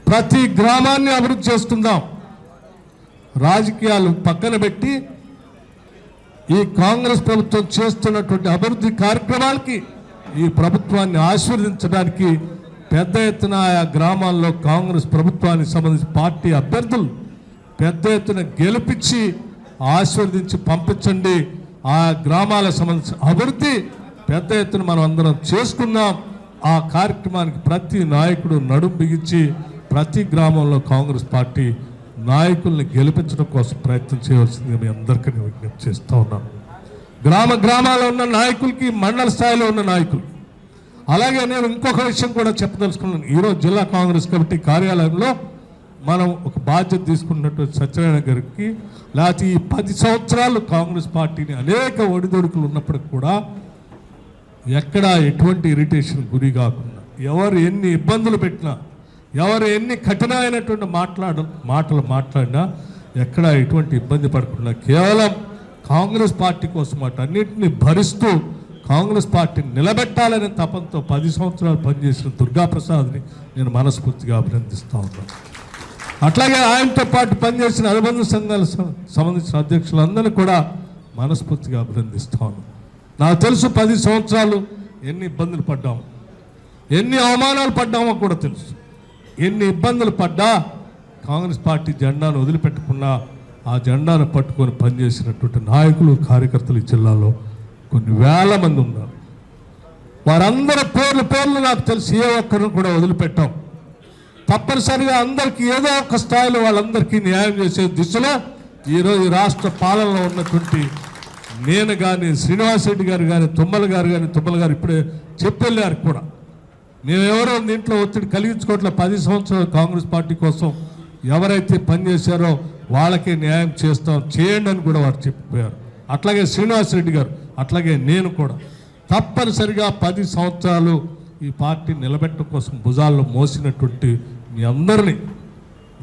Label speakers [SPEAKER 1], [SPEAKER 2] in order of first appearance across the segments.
[SPEAKER 1] ప్రతి గ్రామాన్ని అభివృద్ధి చేసుకుందాం. రాజకీయాలు పక్కన పెట్టి ఈ కాంగ్రెస్ ప్రభుత్వం చేస్తున్నటువంటి అభివృద్ధి కార్యక్రమాలకి ఈ ప్రభుత్వాన్ని ఆశీర్వదించడానికి పెద్ద ఎత్తున ఆయా గ్రామాల్లో కాంగ్రెస్ ప్రభుత్వానికి సంబంధించి పార్టీ అభ్యర్థులు పెద్ద ఎత్తున గెలిపించి ఆశీర్వదించి పంపించండి. ఆ గ్రామాలకు సంబంధించిన అభివృద్ధి పెద్ద ఎత్తున మనం అందరం చేసుకుందాం. ఆ కార్యక్రమానికి ప్రతి నాయకుడు నడుం బిగించి ప్రతి గ్రామంలో కాంగ్రెస్ పార్టీ నాయకుల్ని గెలిపించడం కోసం ప్రయత్నం చేయవలసిందిగా మీ అందరికీ విజ్ఞప్తి చేస్తూ ఉన్నాం. గ్రామాల్లో ఉన్న నాయకులకి, మండల స్థాయిలో ఉన్న నాయకులు, అలాగే నేను ఇంకొక విషయం కూడా చెప్పదలుచుకున్నాను. ఈరోజు జిల్లా కాంగ్రెస్ కమిటీ కార్యాలయంలో మనం ఒక బాధ్యత తీసుకున్నటువంటి సత్యనారాయణ గారికి, లేకపోతే ఈ 10 సంవత్సరాలు కాంగ్రెస్ పార్టీని అనేక ఒడిదొడుకులు ఉన్నప్పటికి కూడా ఎక్కడా ఎటువంటి ఇరిటేషన్ గురి కాకుండా, ఎవరు ఎన్ని ఇబ్బందులు పెట్టినా, ఎవరు ఎన్ని కఠినమైనటువంటి మాటలు మాట్లాడినా ఎక్కడా ఎటువంటి ఇబ్బంది పడకుండా కేవలం కాంగ్రెస్ పార్టీ కోసం అన్నింటినీ భరిస్తూ కాంగ్రెస్ పార్టీని నిలబెట్టాలనే తపంతో 10 సంవత్సరాలు పనిచేసిన దుర్గాప్రసాద్ని నేను మనస్ఫూర్తిగా అభినందిస్తూ ఉన్నాను. అట్లాగే ఆయనతో పాటు పనిచేసిన అనుబంధ సంఘాలకు సంబంధించిన అధ్యక్షులందరినీ కూడా మనస్ఫూర్తిగా అభినందిస్తూ ఉన్నాను. నాకు తెలుసు 10 సంవత్సరాలు ఎన్ని ఇబ్బందులు పడ్డాము, ఎన్ని అవమానాలు పడ్డామో కూడా తెలుసు. ఎన్ని ఇబ్బందులు పడ్డా కాంగ్రెస్ పార్టీ జెండాను వదిలిపెట్టకుండా ఆ జెండాను పట్టుకొని పనిచేసినటువంటి నాయకులు, కార్యకర్తలు ఈ జిల్లాలో కొన్ని వేల మంది ఉన్నారు. వారందరి పేర్లు నాకు తెలిసి ఏ ఒక్కరిని కూడా వదిలిపెట్టాం. తప్పనిసరిగా అందరికీ ఏదో ఒక స్థాయిలో వాళ్ళందరికీ న్యాయం చేసే దిశలో ఈరోజు ఈ రాష్ట్ర పాలనలో ఉన్నటువంటి నేను కానీ, శ్రీనివాసరెడ్డి గారు కానీ, తుమ్మల గారు ఇప్పుడే చెప్పెళ్ళారు కూడా. మేమెవరో దీంట్లో ఒత్తిడి కలిగించుకోవట్లే. 10 సంవత్సరాలు కాంగ్రెస్ పార్టీ కోసం ఎవరైతే పనిచేశారో వాళ్ళకే న్యాయం చేయండి అని కూడా వారు చెప్పిపోయారు. అట్లాగే శ్రీనివాసరెడ్డి గారు, అట్లాగే నేను కూడా తప్పనిసరిగా 10 సంవత్సరాలు ఈ పార్టీ నిలబెట్టడం కోసం భుజాల్లో మోసినటువంటి మీ అందరినీ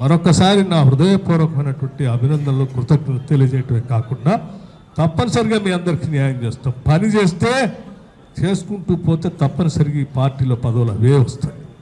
[SPEAKER 1] మరొకసారి నా హృదయపూర్వకమైనటువంటి అభినందనలు, కృతజ్ఞతలు తెలియజేయటమే కాకుండా తప్పనిసరిగా మీ అందరికీ న్యాయం చేస్తాం. పని చేస్తే చేసుకుంటూ పోతే తప్పనిసరిగా ఈ పార్టీలో పదవులు అవే వస్తాయి.